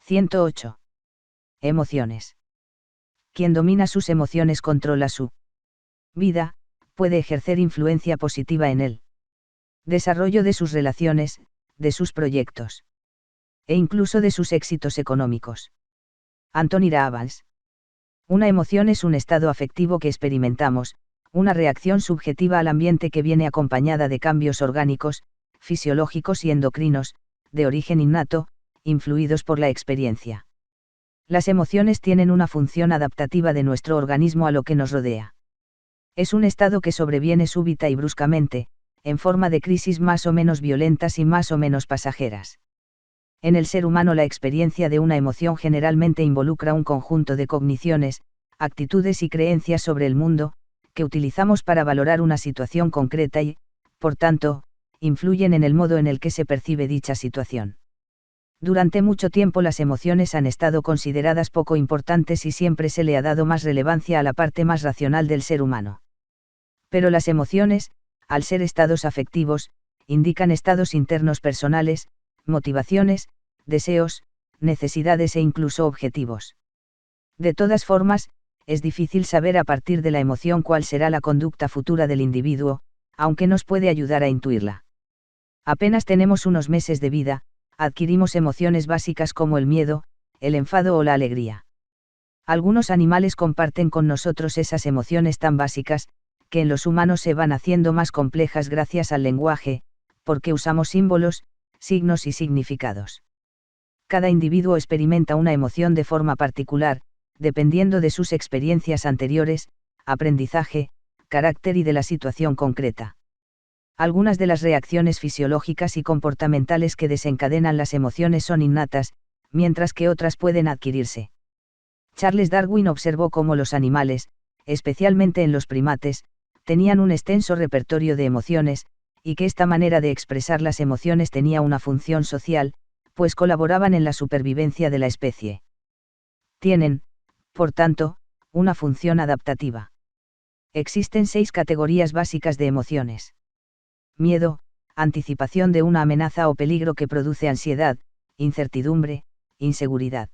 108. Emociones. Quien domina sus emociones controla su vida, puede ejercer influencia positiva en el desarrollo de sus relaciones, de sus proyectos e incluso de sus éxitos económicos. Anthony Robbins. Una emoción es un estado afectivo que experimentamos, una reacción subjetiva al ambiente que viene acompañada de cambios orgánicos, fisiológicos y endocrinos, de origen innato, influidos por la experiencia. Las emociones tienen una función adaptativa de nuestro organismo a lo que nos rodea. Es un estado que sobreviene súbita y bruscamente, en forma de crisis más o menos violentas y más o menos pasajeras. En el ser humano la experiencia de una emoción generalmente involucra un conjunto de cogniciones, actitudes y creencias sobre el mundo, que utilizamos para valorar una situación concreta y, por tanto, influyen en el modo en el que se percibe dicha situación. Durante mucho tiempo las emociones han estado consideradas poco importantes y siempre se le ha dado más relevancia a la parte más racional del ser humano. Pero las emociones, al ser estados afectivos, indican estados internos personales, motivaciones, deseos, necesidades e incluso objetivos. De todas formas, es difícil saber a partir de la emoción cuál será la conducta futura del individuo, aunque nos puede ayudar a intuirla. Apenas tenemos unos meses de vida, adquirimos emociones básicas como el miedo, el enfado o la alegría. Algunos animales comparten con nosotros esas emociones tan básicas, que en los humanos se van haciendo más complejas gracias al lenguaje, porque usamos símbolos, signos y significados. Cada individuo experimenta una emoción de forma particular, dependiendo de sus experiencias anteriores, aprendizaje, carácter y de la situación concreta. Algunas de las reacciones fisiológicas y comportamentales que desencadenan las emociones son innatas, mientras que otras pueden adquirirse. Charles Darwin observó cómo los animales, especialmente en los primates, tenían un extenso repertorio de emociones, y que esta manera de expresar las emociones tenía una función social, pues colaboraban en la supervivencia de la especie. Tienen, por tanto, una función adaptativa. Existen 6 categorías básicas de emociones. Miedo, anticipación de una amenaza o peligro que produce ansiedad, incertidumbre, inseguridad.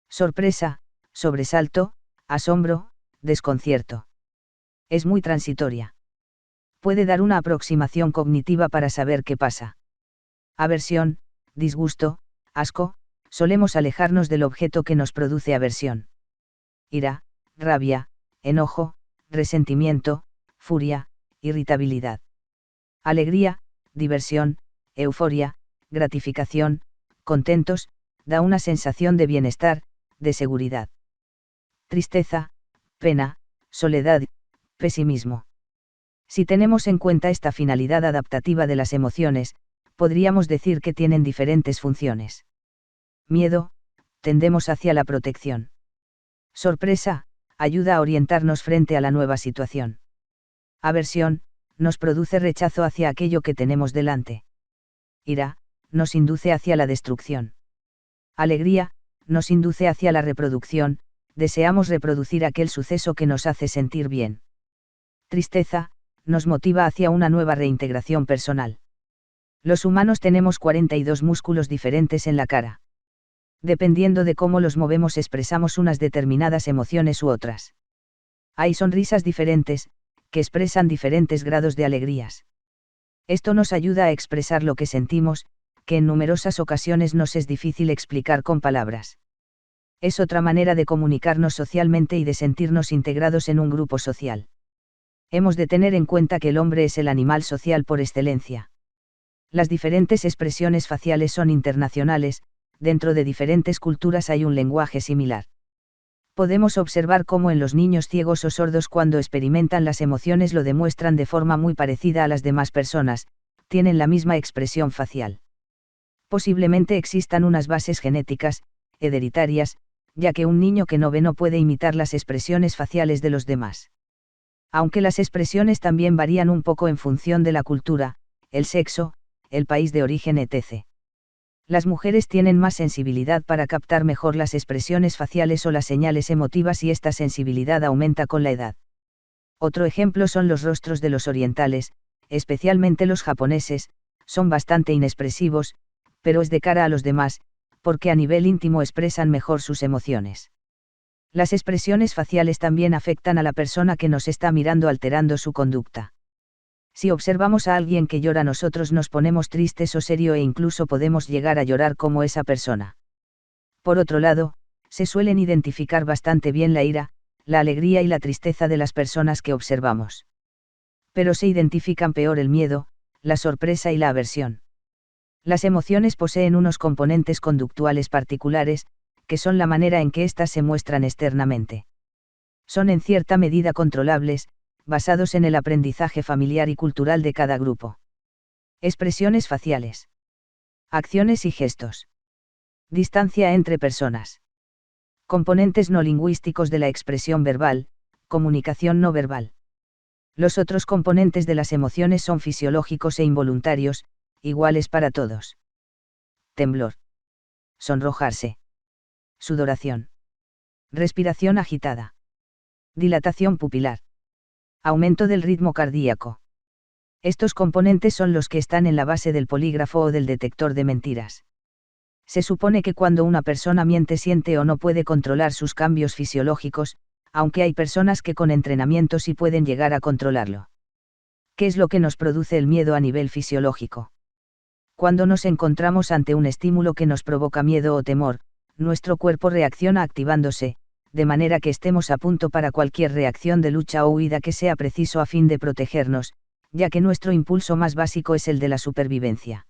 Sorpresa, sobresalto, asombro, desconcierto. Es muy transitoria. Puede dar una aproximación cognitiva para saber qué pasa. Aversión, disgusto, asco, solemos alejarnos del objeto que nos produce aversión. Ira, rabia, enojo, resentimiento, furia, irritabilidad. Alegría, diversión, euforia, gratificación, contentos, da una sensación de bienestar, de seguridad. Tristeza, pena, soledad, pesimismo. Si tenemos en cuenta esta finalidad adaptativa de las emociones, podríamos decir que tienen diferentes funciones. Miedo, tendemos hacia la protección. Sorpresa, ayuda a orientarnos frente a la nueva situación. Aversión, nos produce rechazo hacia aquello que tenemos delante. Ira, nos induce hacia la destrucción. Alegría, nos induce hacia la reproducción, deseamos reproducir aquel suceso que nos hace sentir bien. Tristeza, nos motiva hacia una nueva reintegración personal. Los humanos tenemos 42 músculos diferentes en la cara. Dependiendo de cómo los movemos expresamos unas determinadas emociones u otras. Hay sonrisas diferentes, que expresan diferentes grados de alegrías. Esto nos ayuda a expresar lo que sentimos, que en numerosas ocasiones nos es difícil explicar con palabras. Es otra manera de comunicarnos socialmente y de sentirnos integrados en un grupo social. Hemos de tener en cuenta que el hombre es el animal social por excelencia. Las diferentes expresiones faciales son internacionales, dentro de diferentes culturas hay un lenguaje similar. Podemos observar cómo en los niños ciegos o sordos cuando experimentan las emociones lo demuestran de forma muy parecida a las demás personas, tienen la misma expresión facial. Posiblemente existan unas bases genéticas, hereditarias, ya que un niño que no ve no puede imitar las expresiones faciales de los demás. Aunque las expresiones también varían un poco en función de la cultura, el sexo, el país de origen etc. Las mujeres tienen más sensibilidad para captar mejor las expresiones faciales o las señales emotivas y esta sensibilidad aumenta con la edad. Otro ejemplo son los rostros de los orientales, especialmente los japoneses, son bastante inexpresivos, pero es de cara a los demás, porque a nivel íntimo expresan mejor sus emociones. Las expresiones faciales también afectan a la persona que nos está mirando, alterando su conducta. Si observamos a alguien que llora, nosotros nos ponemos tristes o serio e incluso podemos llegar a llorar como esa persona. Por otro lado, se suelen identificar bastante bien la ira, la alegría y la tristeza de las personas que observamos. Pero se identifican peor el miedo, la sorpresa y la aversión. Las emociones poseen unos componentes conductuales particulares, que son la manera en que éstas se muestran externamente. Son en cierta medida controlables, basados en el aprendizaje familiar y cultural de cada grupo. Expresiones faciales. Acciones y gestos. Distancia entre personas. Componentes no lingüísticos de la expresión verbal, comunicación no verbal. Los otros componentes de las emociones son fisiológicos e involuntarios, iguales para todos. Temblor. Sonrojarse. Sudoración. Respiración agitada. Dilatación pupilar. Aumento del ritmo cardíaco. Estos componentes son los que están en la base del polígrafo o del detector de mentiras. Se supone que cuando una persona miente siente o no puede controlar sus cambios fisiológicos, aunque hay personas que con entrenamiento sí pueden llegar a controlarlo. ¿Qué es lo que nos produce el miedo a nivel fisiológico? Cuando nos encontramos ante un estímulo que nos provoca miedo o temor, nuestro cuerpo reacciona activándose, de manera que estemos a punto para cualquier reacción de lucha o huida que sea preciso a fin de protegernos, ya que nuestro impulso más básico es el de la supervivencia.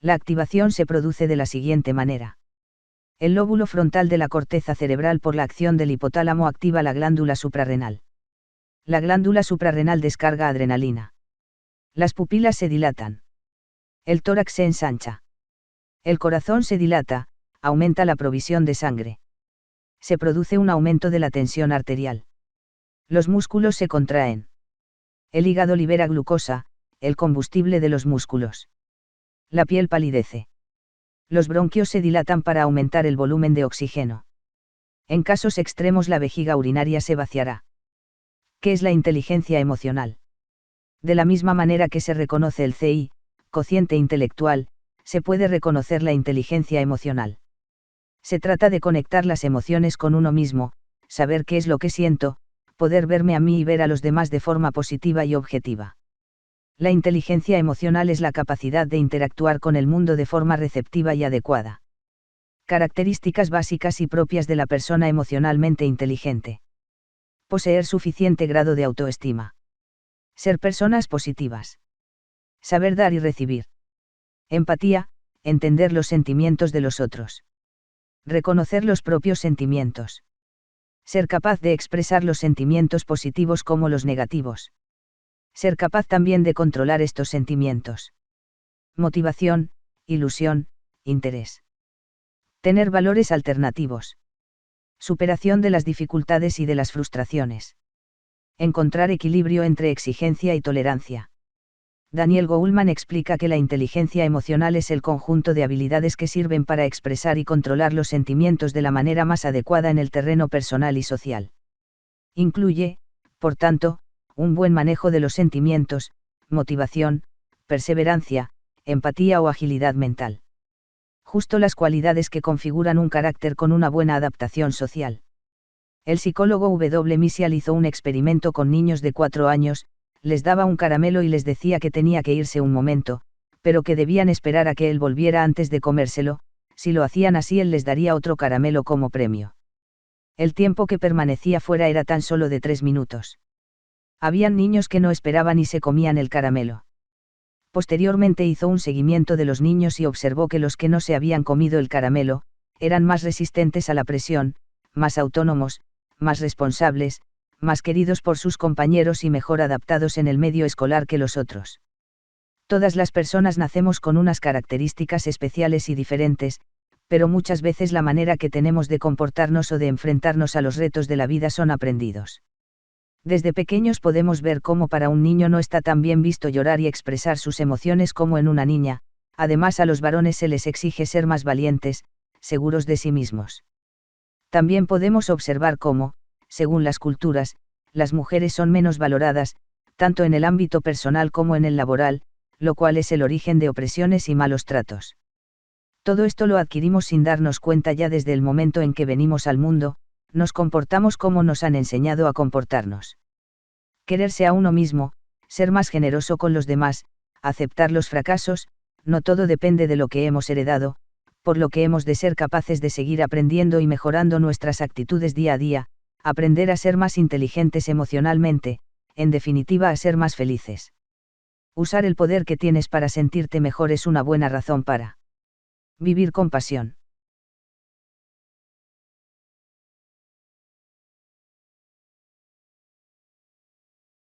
La activación se produce de la siguiente manera. El lóbulo frontal de la corteza cerebral, por la acción del hipotálamo, activa la glándula suprarrenal. La glándula suprarrenal descarga adrenalina. Las pupilas se dilatan. El tórax se ensancha. El corazón se dilata, aumenta la provisión de sangre. Se produce un aumento de la tensión arterial. Los músculos se contraen. El hígado libera glucosa, el combustible de los músculos. La piel palidece. Los bronquios se dilatan para aumentar el volumen de oxígeno. En casos extremos la vejiga urinaria se vaciará. ¿Qué es la inteligencia emocional? De la misma manera que se reconoce el CI, cociente intelectual, se puede reconocer la inteligencia emocional. Se trata de conectar las emociones con uno mismo, saber qué es lo que siento, poder verme a mí y ver a los demás de forma positiva y objetiva. La inteligencia emocional es la capacidad de interactuar con el mundo de forma receptiva y adecuada. Características básicas y propias de la persona emocionalmente inteligente. Poseer suficiente grado de autoestima. Ser personas positivas. Saber dar y recibir. Empatía, entender los sentimientos de los otros. Reconocer los propios sentimientos. Ser capaz de expresar los sentimientos positivos como los negativos. Ser capaz también de controlar estos sentimientos. Motivación, ilusión, interés. Tener valores alternativos. Superación de las dificultades y de las frustraciones. Encontrar equilibrio entre exigencia y tolerancia. Daniel Goleman explica que la inteligencia emocional es el conjunto de habilidades que sirven para expresar y controlar los sentimientos de la manera más adecuada en el terreno personal y social. Incluye, por tanto, un buen manejo de los sentimientos, motivación, perseverancia, empatía o agilidad mental. Justo las cualidades que configuran un carácter con una buena adaptación social. El psicólogo W. Misial hizo un experimento con niños de 4 años, les daba un caramelo y les decía que tenía que irse un momento, pero que debían esperar a que él volviera antes de comérselo. Si lo hacían así, él les daría otro caramelo como premio. El tiempo que permanecía fuera era tan solo de 3 minutos. Habían niños que no esperaban y se comían el caramelo. Posteriormente hizo un seguimiento de los niños y observó que los que no se habían comido el caramelo, eran más resistentes a la presión, más autónomos, más responsables, más queridos por sus compañeros y mejor adaptados en el medio escolar que los otros. Todas las personas nacemos con unas características especiales y diferentes, pero muchas veces la manera que tenemos de comportarnos o de enfrentarnos a los retos de la vida son aprendidos. Desde pequeños podemos ver cómo para un niño no está tan bien visto llorar y expresar sus emociones como en una niña. Además, a los varones se les exige ser más valientes, seguros de sí mismos. También podemos observar cómo, según las culturas, las mujeres son menos valoradas, tanto en el ámbito personal como en el laboral, lo cual es el origen de opresiones y malos tratos. Todo esto lo adquirimos sin darnos cuenta ya desde el momento en que venimos al mundo, nos comportamos como nos han enseñado a comportarnos. Quererse a uno mismo, ser más generoso con los demás, aceptar los fracasos, no todo depende de lo que hemos heredado, por lo que hemos de ser capaces de seguir aprendiendo y mejorando nuestras actitudes día a día, aprender a ser más inteligentes emocionalmente, en definitiva a ser más felices. Usar el poder que tienes para sentirte mejor es una buena razón para vivir con pasión.